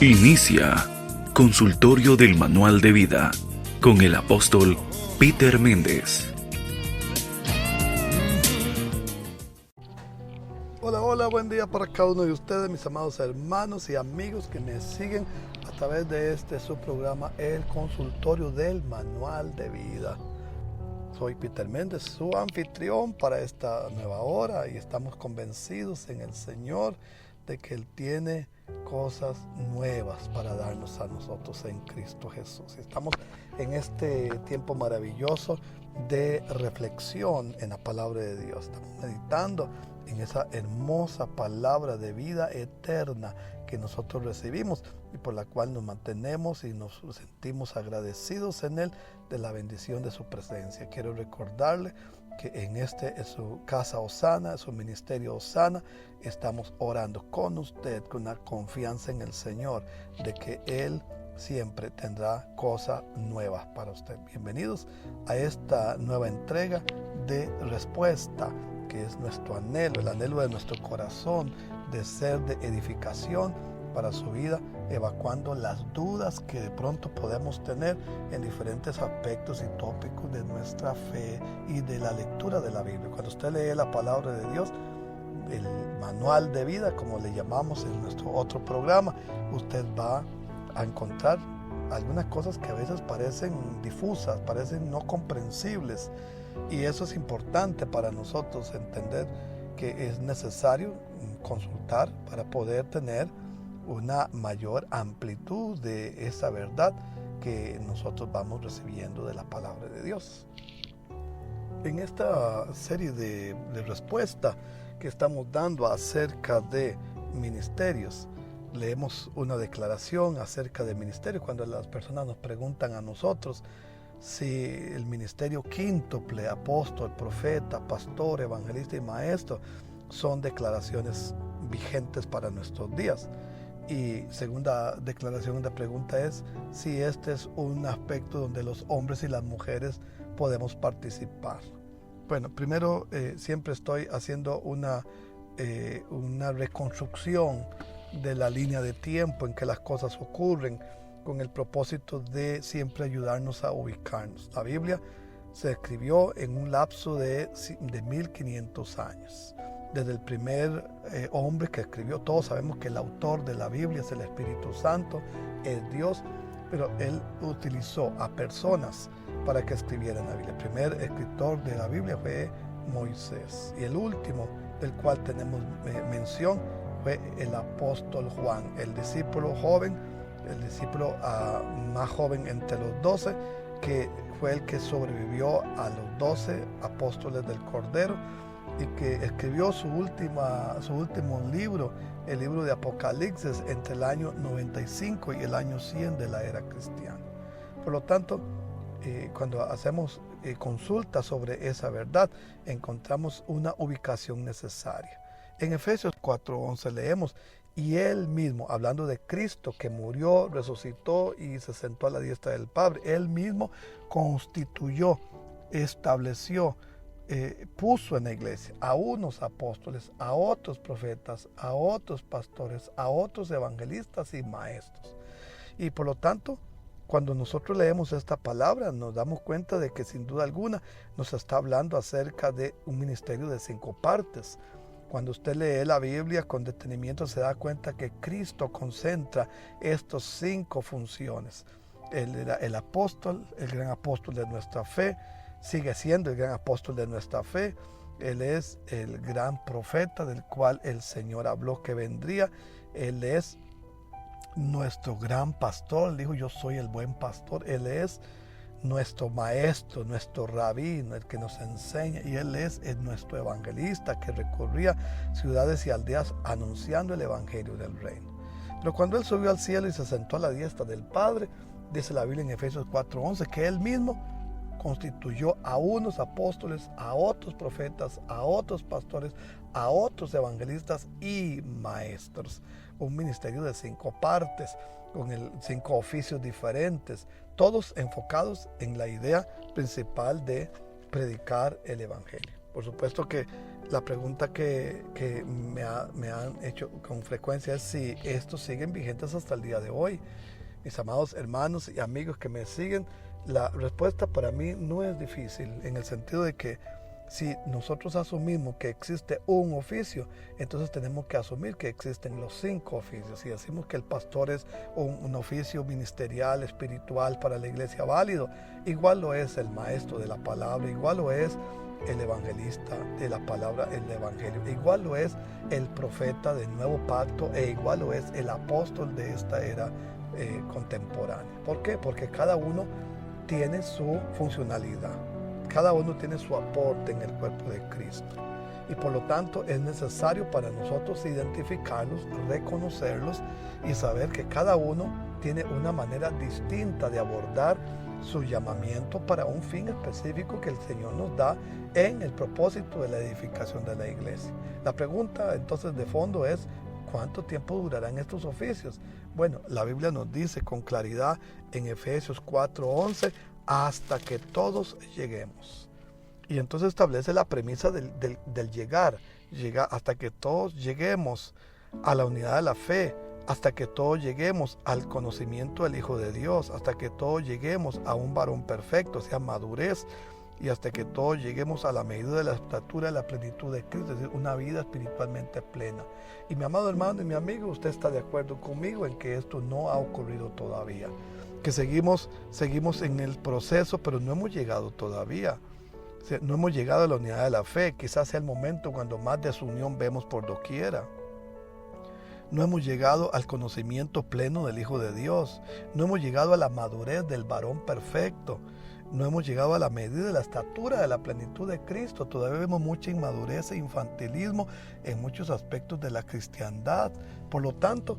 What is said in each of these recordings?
Inicia Consultorio del Manual de Vida con el apóstol Peter Méndez. Hola, buen día para cada uno de ustedes, mis amados hermanos y amigos que me siguen a través de su programa, el Consultorio del Manual de Vida. Soy Peter Méndez, su anfitrión para esta nueva hora, y estamos convencidos en el Señor de que Él tiene cosas nuevas para darnos a nosotros en Cristo Jesús. Estamos en este tiempo maravilloso de reflexión en la palabra de Dios. Estamos meditando en esa hermosa palabra de vida eterna que nosotros recibimos y por la cual nos mantenemos y nos sentimos agradecidos en Él de la bendición de su presencia. Quiero recordarle que en su casa Osana, su ministerio Osana, estamos orando con usted con una confianza en el Señor de que Él siempre tendrá cosas nuevas para usted. Bienvenidos a esta nueva entrega de respuesta, que es nuestro anhelo, el anhelo de nuestro corazón de ser de edificación para su vida, evacuando las dudas que de pronto podemos tener en diferentes aspectos y tópicos de nuestra fe y de la lectura de la Biblia. Cuando usted lee la palabra de Dios, el manual de vida, como le llamamos en nuestro otro programa, usted va a encontrar algunas cosas que a veces parecen difusas, parecen no comprensibles, y eso es importante para nosotros entender que es necesario consultar para poder tener una mayor amplitud de esa verdad que nosotros vamos recibiendo de la palabra de Dios. En esta serie de respuesta que estamos dando acerca de ministerios, leemos una declaración acerca de ministerio cuando las personas nos preguntan a nosotros si el ministerio quíntuple, apóstol, profeta, pastor, evangelista y maestro, son declaraciones vigentes para nuestros días. Y segunda declaración de pregunta es si este es un aspecto donde los hombres y las mujeres podemos participar. Bueno, primero siempre estoy haciendo una reconstrucción de la línea de tiempo en que las cosas ocurren, con el propósito de siempre ayudarnos a ubicarnos. La Biblia se escribió en un lapso de 1500 años. Desde el primer hombre que escribió, todos sabemos que el autor de la Biblia es el Espíritu Santo, es Dios, pero Él utilizó a personas para que escribieran la Biblia. El primer escritor de la Biblia fue Moisés, y el último del cual tenemos mención fue el apóstol Juan, el discípulo joven, el discípulo más joven entre los 12, que fue el que sobrevivió a los 12 apóstoles del Cordero y que escribió su último libro, el libro de Apocalipsis, entre el año 95 y el año 100 de la era cristiana. Por lo tanto, cuando hacemos consulta sobre esa verdad, encontramos una ubicación necesaria. En Efesios 4:11 leemos: y Él mismo, hablando de Cristo que murió, resucitó y se sentó a la diestra del Padre, Él mismo constituyó, estableció, puso en la iglesia a unos apóstoles, a otros profetas, a otros pastores, a otros evangelistas y maestros. Y por lo tanto, cuando nosotros leemos esta palabra, nos damos cuenta de que sin duda alguna nos está hablando acerca de un ministerio de 5 partes. Cuando usted lee la Biblia con detenimiento, se da cuenta que Cristo concentra estas 5 funciones. Él era el apóstol, el gran apóstol de nuestra fe, sigue siendo el gran apóstol de nuestra fe. Él es el gran profeta del cual el Señor habló que vendría. Él es nuestro gran pastor, dijo: yo soy el buen pastor. Él es nuestro maestro, nuestro rabí, el que nos enseña, y Él es nuestro evangelista que recorría ciudades y aldeas anunciando el evangelio del reino. Pero cuando Él subió al cielo y se sentó a la diestra del Padre, dice la Biblia en Efesios 4:11 que Él mismo constituyó a unos apóstoles, a otros profetas, a otros pastores, a otros evangelistas y maestros. Un ministerio de 5 partes, con 5 oficios diferentes, todos enfocados en la idea principal de predicar el evangelio. Por supuesto que La pregunta que me han hecho con frecuencia es si estos siguen vigentes hasta el día de hoy. Mis amados hermanos y amigos que me siguen, la respuesta para mí no es difícil, en el sentido de que si nosotros asumimos que existe un oficio, entonces tenemos que asumir que existen los 5 oficios. Si decimos que el pastor es un oficio ministerial, espiritual para la iglesia válido, igual lo es el maestro de la palabra, igual lo es el evangelista de la palabra, el evangelio, igual lo es el profeta del nuevo pacto, e igual lo es el apóstol de esta era contemporánea. ¿Por qué? Porque cada uno tiene su funcionalidad, cada uno tiene su aporte en el cuerpo de Cristo, y por lo tanto es necesario para nosotros identificarlos, reconocerlos y saber que cada uno tiene una manera distinta de abordar su llamamiento para un fin específico que el Señor nos da en el propósito de la edificación de la iglesia. La pregunta entonces de fondo es: ¿cuánto tiempo durarán estos oficios? Bueno, la Biblia nos dice con claridad en Efesios 4:11, hasta que todos lleguemos. Y entonces establece la premisa del llegar, hasta que todos lleguemos a la unidad de la fe, hasta que todos lleguemos al conocimiento del Hijo de Dios, hasta que todos lleguemos a un varón perfecto, o sea, madurez, y hasta que todos lleguemos a la medida de la estatura de la plenitud de Cristo, es decir, una vida espiritualmente plena. Y mi amado hermano y mi amigo, usted está de acuerdo conmigo en que esto no ha ocurrido todavía, que seguimos en el proceso, pero no hemos llegado todavía. O sea, no hemos llegado a la unidad de la fe. Quizás sea el momento cuando más desunión vemos por doquiera. No hemos llegado al conocimiento pleno del Hijo de Dios. No hemos llegado a la madurez del varón perfecto. No hemos llegado a la medida de la estatura de la plenitud de Cristo. Todavía vemos mucha inmadurez e infantilismo en muchos aspectos de la cristiandad. Por lo tanto,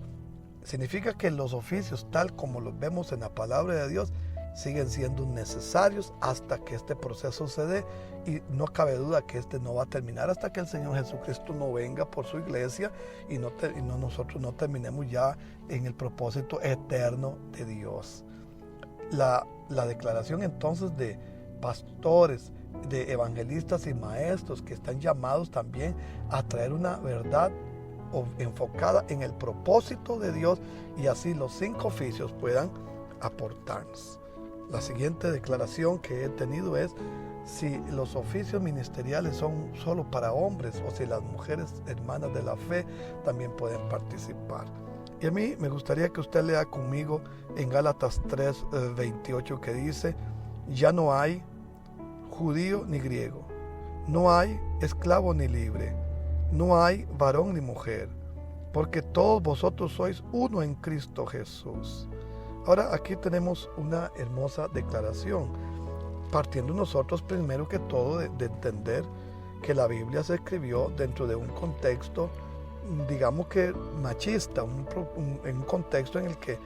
significa que los oficios, tal como los vemos en la palabra de Dios, siguen siendo necesarios hasta que este proceso se dé, y no cabe duda que este no va a terminar hasta que el Señor Jesucristo no venga por su iglesia y nosotros no terminemos ya en el propósito eterno de Dios. La declaración entonces de pastores, de evangelistas y maestros que están llamados también a traer una verdad enfocada en el propósito de Dios, y así los 5 oficios puedan aportarnos. La siguiente declaración que he tenido es si los oficios ministeriales son solo para hombres o si las mujeres hermanas de la fe también pueden participar. Y a mí me gustaría que usted lea conmigo en Gálatas 3:28 que dice: ya no hay judío ni griego, no hay esclavo ni libre, no hay varón ni mujer, porque todos vosotros sois uno en Cristo Jesús. Ahora aquí tenemos una hermosa declaración, partiendo nosotros primero que todo de entender que la Biblia se escribió dentro de un contexto, digamos que machista, en un contexto en el que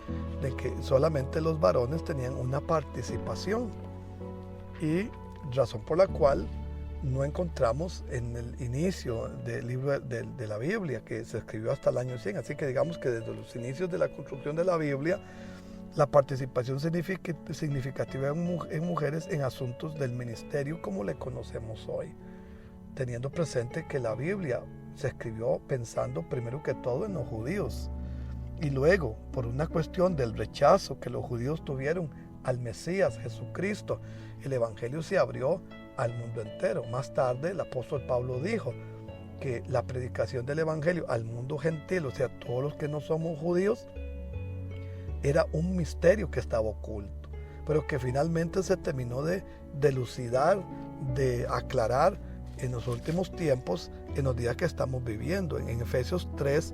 solamente los varones tenían una participación, y razón por la cual no encontramos en el inicio del libro de la Biblia, que se escribió hasta el año 100, así que digamos que desde los inicios de la construcción de la Biblia, la participación significativa en mujeres en asuntos del ministerio como le conocemos hoy, teniendo presente que la Biblia se escribió pensando primero que todo en los judíos, y luego por una cuestión del rechazo que los judíos tuvieron al Mesías Jesucristo, el evangelio se abrió al mundo entero. Más tarde el apóstol Pablo dijo que la predicación del evangelio al mundo gentil, o sea, todos los que no somos judíos, era un misterio que estaba oculto, pero que finalmente se terminó de dilucidar, de aclarar en los últimos tiempos, en los días que estamos viviendo. En Efesios 3,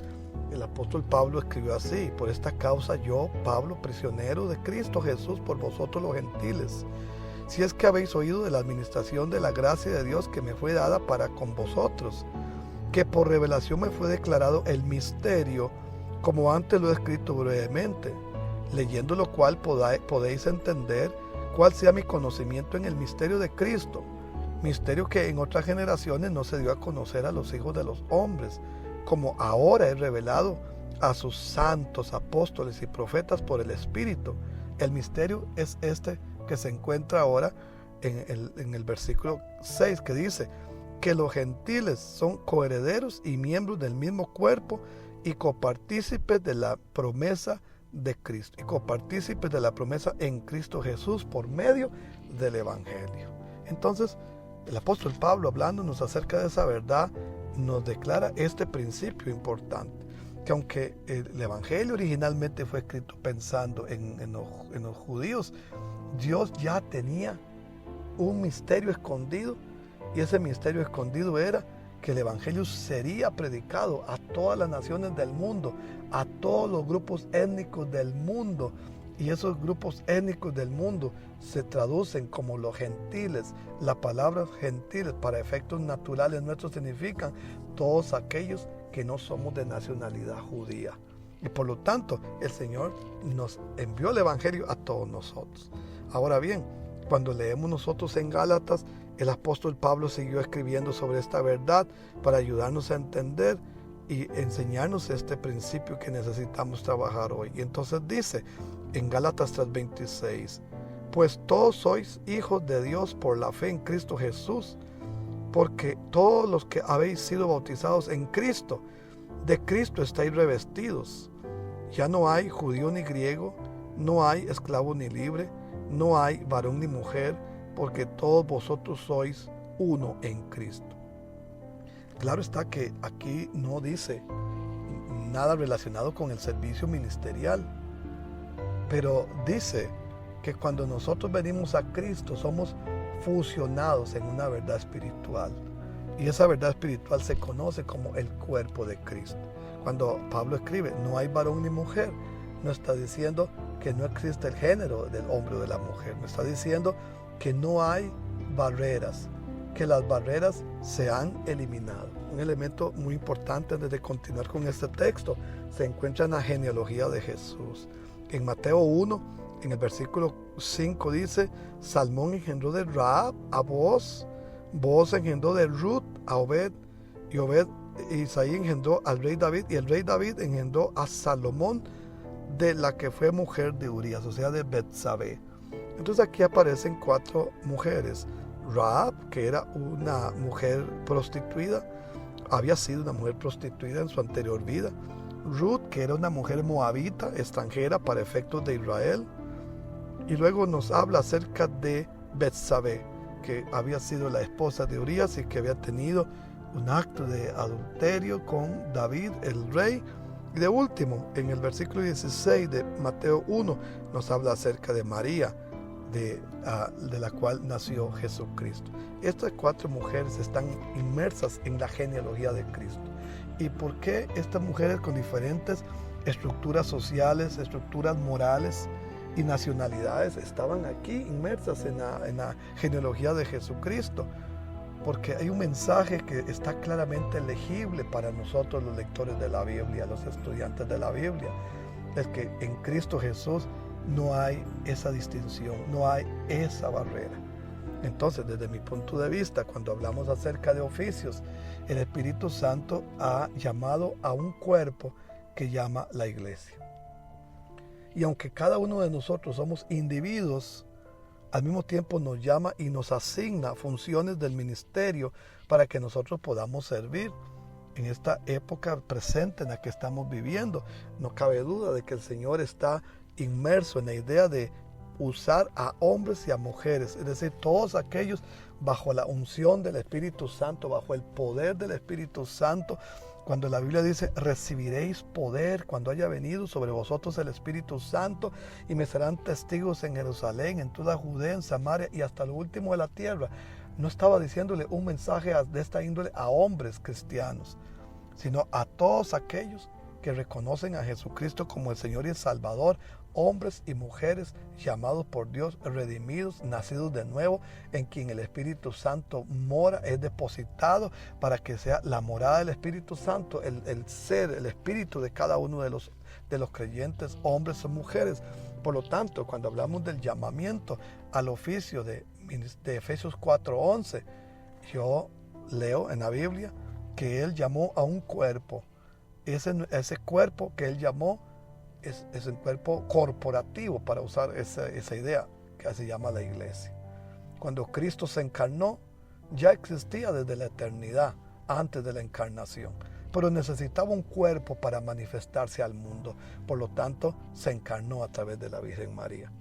el apóstol Pablo escribió así: por esta causa yo, Pablo, prisionero de Cristo Jesús, por vosotros los gentiles, si es que habéis oído de la administración de la gracia de Dios que me fue dada para con vosotros, que por revelación me fue declarado el misterio, como antes lo he escrito brevemente, leyendo lo cual podéis entender cuál sea mi conocimiento en el misterio de Cristo, misterio que en otras generaciones no se dio a conocer a los hijos de los hombres, como ahora es revelado a sus santos apóstoles y profetas por el Espíritu. El misterio es este que se encuentra ahora en el versículo 6, que dice que los gentiles son coherederos y miembros del mismo cuerpo y copartícipes de la promesa de Cristo, y copartícipes de la promesa en Cristo Jesús por medio del Evangelio. Entonces, el apóstol Pablo, hablándonos acerca de esa verdad, nos declara este principio importante, que aunque el Evangelio originalmente fue escrito pensando en los judíos, Dios ya tenía un misterio escondido, y ese misterio escondido era que el Evangelio sería predicado a todas las naciones del mundo, a todos los grupos étnicos del mundo, y esos grupos étnicos del mundo se traducen como los gentiles. La palabra gentiles para efectos naturales nuestros significan todos aquellos que no somos de nacionalidad judía. Y por lo tanto, el Señor nos envió el Evangelio a todos nosotros. Ahora bien, cuando leemos nosotros en Gálatas, el apóstol Pablo siguió escribiendo sobre esta verdad para ayudarnos a entender y enseñarnos este principio que necesitamos trabajar hoy. Y entonces dice en Gálatas 3:26, pues todos sois hijos de Dios por la fe en Cristo Jesús, porque todos los que habéis sido bautizados en Cristo, de Cristo estáis revestidos. Ya no hay judío ni griego, no hay esclavo ni libre, no hay varón ni mujer, porque todos vosotros sois uno en Cristo. Claro está que aquí no dice nada relacionado con el servicio ministerial, pero dice que cuando nosotros venimos a Cristo somos fusionados en una verdad espiritual, y esa verdad espiritual se conoce como el cuerpo de Cristo. Cuando Pablo escribe no hay varón ni mujer, no está diciendo que no existe el género del hombre o de la mujer, no está diciendo que no hay barreras, que las barreras se han eliminado. Un elemento muy importante antes de continuar con este texto se encuentra en la genealogía de Jesús. En Mateo 1, en el versículo 5 dice, Salmón engendró de Rahab a Booz, Booz engendró de Ruth a Obed, y Isaí engendró al rey David, y el rey David engendró a Salomón, de la que fue mujer de Urías, o sea, de Betsabé. Entonces aquí aparecen 4 mujeres. Rahab, que era una mujer prostituida, había sido una mujer prostituida en su anterior vida. Ruth, que era una mujer moabita, extranjera para efectos de Israel. Y luego nos habla acerca de Betsabé, que había sido la esposa de Urías y que había tenido un acto de adulterio con David, el rey. Y de último, en el versículo 16 de Mateo 1, nos habla acerca de María, de la cual nació Jesucristo. Estas 4 mujeres están inmersas en la genealogía de Cristo. ¿Y por qué estas mujeres con diferentes estructuras sociales, estructuras morales y nacionalidades estaban aquí inmersas en la genealogía de Jesucristo? Porque hay un mensaje que está claramente legible para nosotros los lectores de la Biblia, los estudiantes de la Biblia. Es que en Cristo Jesús no hay esa distinción, no hay esa barrera. Entonces, desde mi punto de vista, cuando hablamos acerca de oficios, el Espíritu Santo ha llamado a un cuerpo que llama la iglesia. Y aunque cada uno de nosotros somos individuos, al mismo tiempo nos llama y nos asigna funciones del ministerio para que nosotros podamos servir en esta época presente en la que estamos viviendo. No cabe duda de que el Señor está inmerso en la idea de usar a hombres y a mujeres, es decir, todos aquellos bajo la unción del Espíritu Santo, bajo el poder del Espíritu Santo. Cuando la Biblia dice, recibiréis poder cuando haya venido sobre vosotros el Espíritu Santo, y me serán testigos en Jerusalén, en toda Judea, en Samaria y hasta lo último de la tierra. No estaba diciéndole un mensaje de esta índole a hombres cristianos, sino a todos aquellos que reconocen a Jesucristo como el Señor y el Salvador, hombres y mujeres llamados por Dios, redimidos, nacidos de nuevo, en quien el Espíritu Santo mora, es depositado para que sea la morada del Espíritu Santo, el ser, el espíritu de cada uno de los creyentes, hombres o mujeres. Por lo tanto, cuando hablamos del llamamiento al oficio de Efesios 4:11, yo leo en la Biblia que Él llamó a un cuerpo. Ese cuerpo que Él llamó es un cuerpo corporativo, para usar esa idea que se llama la iglesia. Cuando Cristo se encarnó, ya existía desde la eternidad, antes de la encarnación, pero necesitaba un cuerpo para manifestarse al mundo. Por lo tanto, se encarnó a través de la Virgen María.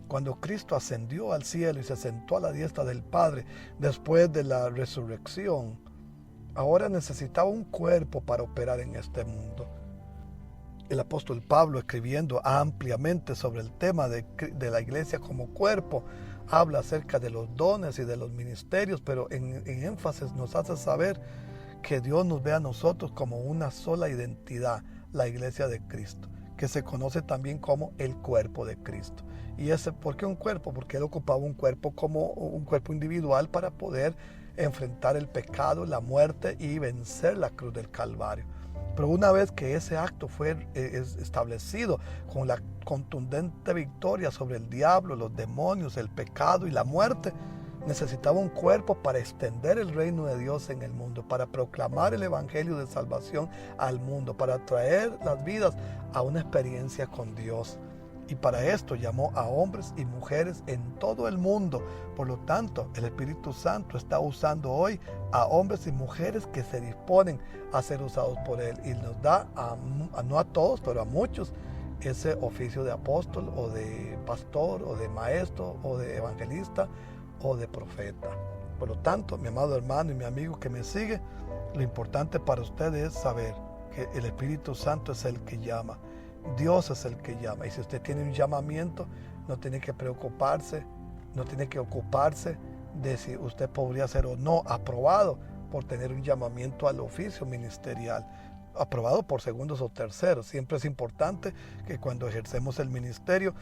Cuando Cristo ascendió al cielo y se sentó a la diestra del Padre después de la resurrección, ahora necesitaba un cuerpo para operar en este mundo. El apóstol Pablo, escribiendo ampliamente sobre el tema de la iglesia como cuerpo, habla acerca de los dones y de los ministerios, pero en énfasis nos hace saber que Dios nos ve a nosotros como una sola identidad, la iglesia de Cristo, que se conoce también como el cuerpo de Cristo. ¿Y por qué un cuerpo? Porque Él ocupaba un cuerpo como un cuerpo individual para poder enfrentar el pecado, la muerte y vencer la cruz del Calvario. Pero una vez que ese acto fue establecido con la contundente victoria sobre el diablo, los demonios, el pecado y la muerte, necesitaba un cuerpo para extender el reino de Dios en el mundo, para proclamar el evangelio de salvación al mundo, para traer las vidas a una experiencia con Dios. Y para esto llamó a hombres y mujeres en todo el mundo. Por lo tanto, el Espíritu Santo está usando hoy a hombres y mujeres que se disponen a ser usados por Él. Y nos da, no a todos, pero a muchos, ese oficio de apóstol o de pastor o de maestro o de evangelista o de profeta. Por lo tanto, mi amado hermano y mi amigo que me sigue, lo importante para usted es saber que el Espíritu Santo es el que llama. Dios es el que llama. Y si usted tiene un llamamiento, no tiene que preocuparse, no tiene que ocuparse de si usted podría ser o no aprobado por tener un llamamiento al oficio ministerial, aprobado por segundos o terceros. Siempre es importante que cuando ejercemos el ministerio,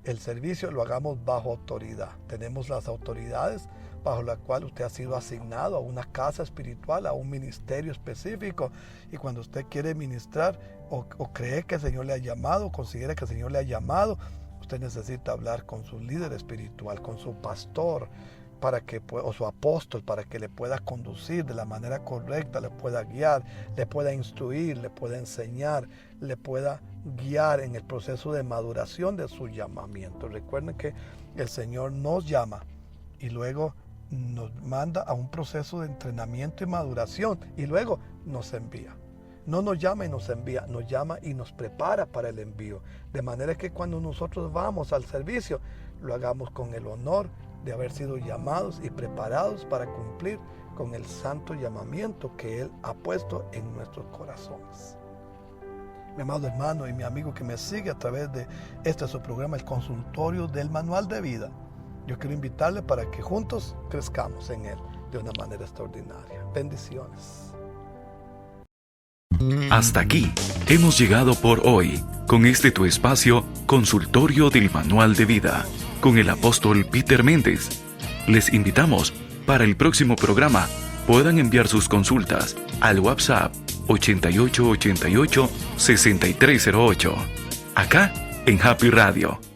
el servicio lo hagamos bajo autoridad. Tenemos las autoridades bajo la cual usted ha sido asignado a una casa espiritual, a un ministerio específico. Y cuando usted quiere ministrar o cree que el Señor le ha llamado, considera que el Señor le ha llamado, usted necesita hablar con su líder espiritual, con su pastor, o su apóstol, para que le pueda conducir de la manera correcta, le pueda guiar, le pueda instruir, le pueda enseñar, le pueda guiar en el proceso de maduración de su llamamiento. Recuerden que el Señor nos llama y luego nos manda a un proceso de entrenamiento y maduración y luego nos envía. No nos llama y nos envía, nos llama y nos prepara para el envío. De manera que cuando nosotros vamos al servicio, lo hagamos con el honor de haber sido llamados y preparados para cumplir con el santo llamamiento que Él ha puesto en nuestros corazones. Mi amado hermano y mi amigo que me sigue a través de su programa, el Consultorio del Manual de Vida, yo quiero invitarle para que juntos crezcamos en Él de una manera extraordinaria. Bendiciones. Hasta aquí hemos llegado por hoy con tu espacio Consultorio del Manual de Vida con el apóstol Peter Méndez. Les invitamos para el próximo programa puedan enviar sus consultas al WhatsApp 8888-6308 acá en Happy Radio.